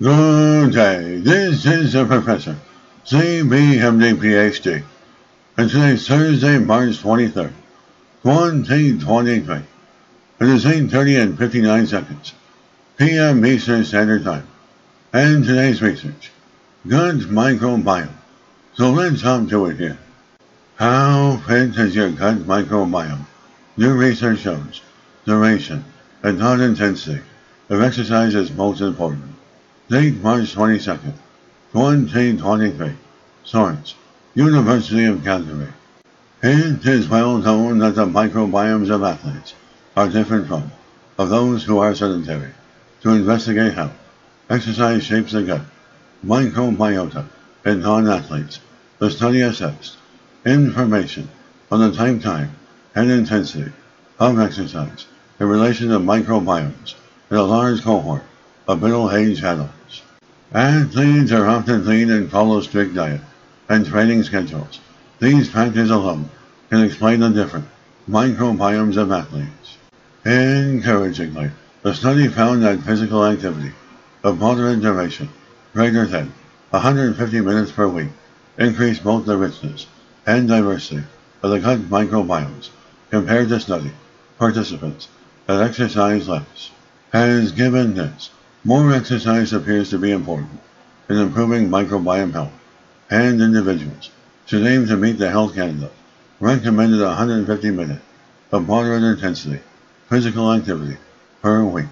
Good day, this is the Professor, CBMD PhD, and today's Thursday, March 23rd, 2023. It is 8:30 and 59 seconds, p.m. Eastern Standard Time, and today's research, gut microbiome. So let's hop to it here. How fit is your gut microbiome? New research shows duration and not intensity of exercise is most important. Date March 22nd, 2023. Source: University of Calgary. It is well known that the microbiomes of athletes are different from of those who are sedentary. To investigate how exercise shapes the gut microbiota in non-athletes, the study assessed information on the time, and intensity of exercise in relation to microbiomes in a large cohort of middle-aged adults. Athletes are often lean and follow strict diet and training schedules. These factors alone can explain the different microbiomes of athletes. Encouragingly, the study found that physical activity of moderate duration, greater than 150 minutes per week, increased both the richness and diversity of the gut microbiomes compared to study participants that exercise less. Has given this, more exercise appears to be important in improving microbiome health, and individuals should aim to meet the health candidate recommended 150 minutes of moderate intensity physical activity per week.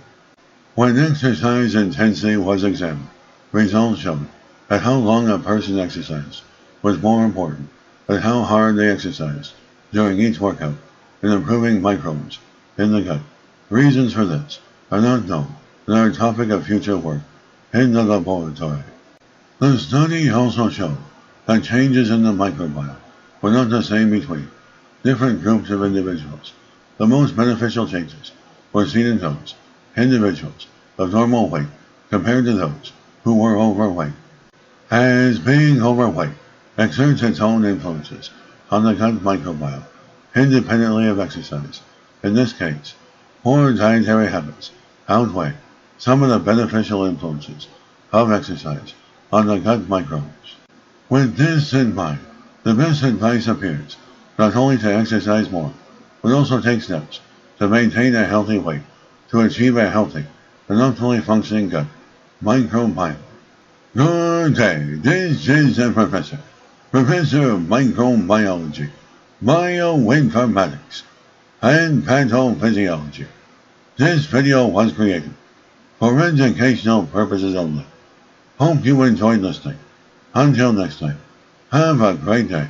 When exercise intensity was examined, results showed that how long a person exercised was more important than how hard they exercised during each workout in improving microbes in the gut. Reasons for this are not known and are a topic of future work in the laboratory. The study also showed that changes in the microbiome were not the same between different groups of individuals. The most beneficial changes were seen in those individuals of normal weight compared to those who were overweight. As being overweight exerts its own influences on the gut microbiome independently of exercise, in this case, poor dietary habits outweigh some of the beneficial influences of exercise on the gut microbes. With this in mind, the best advice appears not only to exercise more, but also take steps to maintain a healthy weight to achieve a healthy and optimally functioning gut microbiome. Good day, this is the Professor of Microbiology, Bioinformatics, and Pathophysiology. This video was created for educational purposes only. Hope you enjoyed listening. Until next time, have a great day.